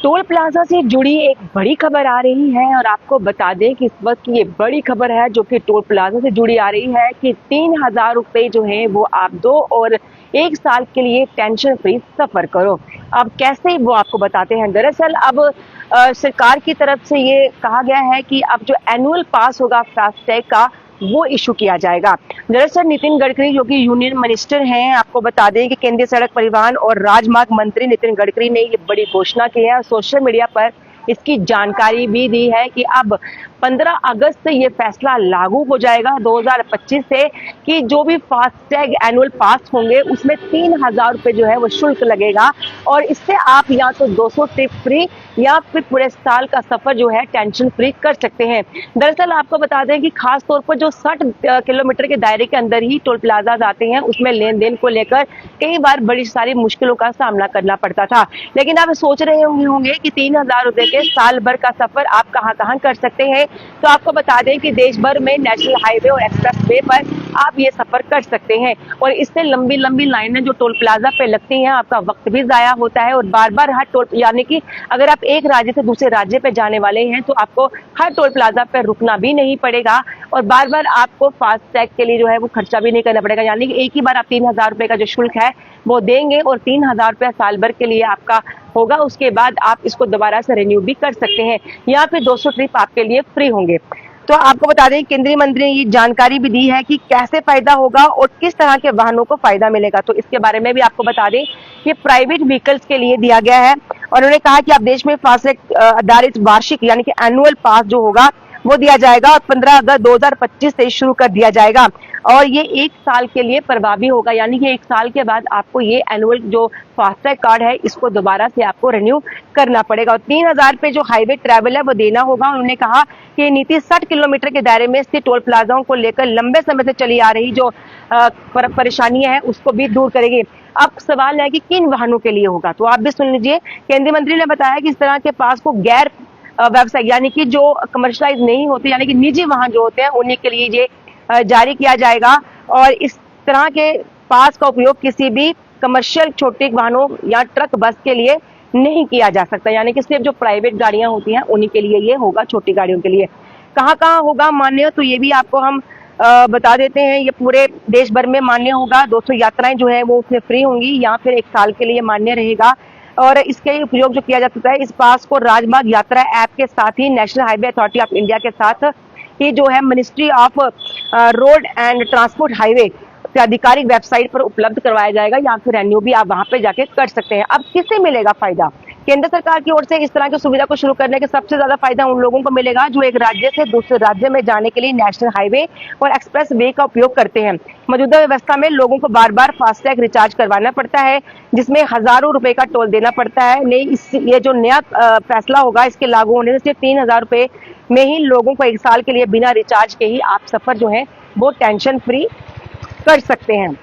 Toll plaza से जुड़ी एक बड़ी खबर आ रही है और आपको बता दें कि इस वक्त ये बड़ी खबर है जो कि टोल प्लाजा से जुड़ी आ रही है कि 3,000 रुपए जो है वो आप दो और 1 साल के लिए टेंशन फ्री सफर करो। अब कैसे वो आपको बताते हैं। दरअसल अब सरकार की तरफ से ये कहा गया है कि अब जो एनुअल पास होगा फास्टैग का वो इशू किया जाएगा। दरअसल नितिन गडकरी जो कि यूनियन मिनिस्टर हैं, आपको बता दें कि केंद्रीय सड़क परिवहन और राजमार्ग मंत्री नितिन गडकरी ने ये बड़ी घोषणा की है और सोशल मीडिया पर इसकी जानकारी भी दी है कि अब 15 अगस्त से ये फैसला लागू हो जाएगा 2025 से कि जो भी फास्टैग एनुअल पास होंगे उसमें 3,000 रुपए जो है वो शुल्क लगेगा और इससे आप या तो 200 ट्रिप फ्री या फिर पूरे साल का सफर जो है टेंशन फ्री कर सकते हैं। दरअसल आपको बता दें कि खास तौर पर जो 60 किलोमीटर के दायरे के अंदर ही टोल प्लाजाज आते हैं उसमें लेन देन को लेकर कई बार बड़ी सारी मुश्किलों का सामना करना पड़ता था, लेकिन आप सोच रहे होंगे कि 3,000 रुपए के साल भर का सफर आप कहां कहां कर सकते हैं। तो आपको बता दें कि देश भर में नेशनल हाईवे और एक्सप्रेस वे पर आप ये सफर कर सकते हैं और इससे लंबी लंबी लाइनें जो टोल प्लाजा पे लगती हैं आपका वक्त भी जाया होता है और बार बार हर टोल यानी कि अगर आप एक राज्य से दूसरे राज्य पे जाने वाले हैं तो आपको हर टोल प्लाजा पे रुकना भी नहीं पड़ेगा और बार बार आपको फास्टैग के लिए जो है वो खर्चा भी नहीं करना पड़ेगा। यानी कि एक ही बार आप 3,000 रुपए का जो शुल्क है वो देंगे और 3,000 रुपया साल भर के लिए आपका होगा। उसके बाद आप इसको दोबारा से रिन्यू भी कर सकते हैं या फिर 200 ट्रिप आपके लिए फ्री होंगे। तो आपको बता दें केंद्रीय मंत्री ने ये जानकारी भी दी है कि कैसे फायदा होगा और किस तरह के वाहनों को फायदा मिलेगा। तो इसके बारे में भी आपको बता दें कि प्राइवेट व्हीकल्स के लिए दिया गया है और उन्होंने कहा कि अब देश में फास्टैग आधारित वार्षिक यानी कि एनुअल पास जो होगा वो दिया जाएगा और 15 अगस्त 2025 से शुरू कर दिया जाएगा और ये 1 साल के लिए प्रभावी होगा। यानी कि 1 साल के बाद आपको ये एनुअल जो फास्टैग कार्ड है इसको दोबारा से आपको रिन्यू करना पड़ेगा और 3,000 पे जो हाईवे ट्रैवल है वो देना होगा। उन्होंने कहा कि ये नीति 60 किलोमीटर के दायरे में स्थित टोल प्लाजाओं को लेकर लंबे समय से चली आ रही जो परेशानियां हैं उसको भी दूर करेगी। अब सवाल है कि किन वाहनों के लिए होगा, तो आप भी सुन लीजिए। केंद्रीय मंत्री ने बताया कि इस तरह के पास को गैर व्यवसाय यानी कि जो कमर्शलाइज नहीं होते यानी कि निजी वाहन जो होते हैं उन्हीं के लिए ये जारी किया जाएगा और इस तरह के पास का उपयोग किसी भी कमर्शियल छोटे वाहनों या ट्रक बस के लिए नहीं किया जा सकता। यानी कि सिर्फ जो प्राइवेट गाड़ियां होती हैं उन्हीं के लिए ये होगा, छोटी गाड़ियों के लिए। कहाँ कहाँ होगा मान्य, तो ये भी आपको हम बता देते हैं। ये पूरे देश भर में मान्य होगा। 200 यात्राएं जो है वो उसमें फ्री होंगी या फिर 1 साल के लिए मान्य रहेगा और इसके उपयोग जो किया जा सकता है इस पास को राजमार्ग यात्रा ऐप के साथ ही national highway authority of India के साथ ही जो है ministry of road and transport highway के आधिकारिक वेबसाइट पर उपलब्ध करवाया जाएगा या फिर रिन्यू भी आप वहां पे जाके कर सकते हैं। अब किससे मिलेगा फायदा? केंद्र सरकार की ओर से इस तरह की सुविधा को शुरू करने के सबसे ज्यादा फायदा उन लोगों को मिलेगा जो एक राज्य से दूसरे राज्य में जाने के लिए नेशनल हाईवे और एक्सप्रेस वे का उपयोग करते हैं। मौजूदा व्यवस्था में लोगों को बार बार फास्टैग रिचार्ज करवाना पड़ता है जिसमें हजारों रुपए का टोल देना पड़ता है। ये जो नया फैसला होगा इसके लागू होने से सिर्फ 3,000 रुपए में ही लोगों को 1 साल के लिए बिना रिचार्ज के ही आप सफर जो है वो टेंशन फ्री कर सकते हैं।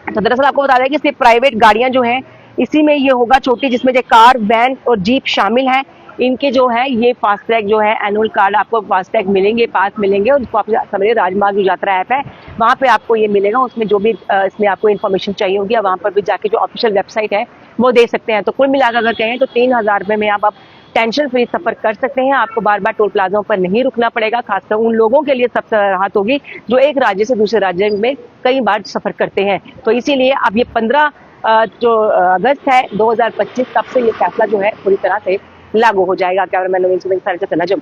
तो दरअसल आपको बता दें कि सिर्फ प्राइवेट गाड़ियां जो हैं इसी में ये होगा छोटी, जिसमें जो कार, वैन और जीप शामिल हैं। इनके जो है ये फास्टैग जो है एनुअल कार्ड आपको फास्टैग मिलेंगे, पास मिलेंगे और उसको आप समझिए राजमार्ग यात्रा ऐप है वहाँ पे आपको ये मिलेगा। उसमें जो भी इसमें आपको इन्फॉर्मेशन चाहिए होगी वहाँ पर भी जाके जो ऑफिशियल वेबसाइट है वो दे सकते हैं। तो कुल मिलाकर अगर कहें तो 3,000 रुपए में आप टेंशन फ्री सफर कर सकते हैं। आपको बार बार टोल प्लाजाओं पर नहीं रुकना पड़ेगा। खासकर उन लोगों के लिए सबसे राहत होगी जो एक राज्य से दूसरे राज्य में कई बार सफर करते हैं। तो इसीलिए अब ये 15 जो अगस्त है 2025 तब से ये फैसला जो है पूरी तरह से लागू हो जाएगा। कैमरामैन नवीन सुबह नजम।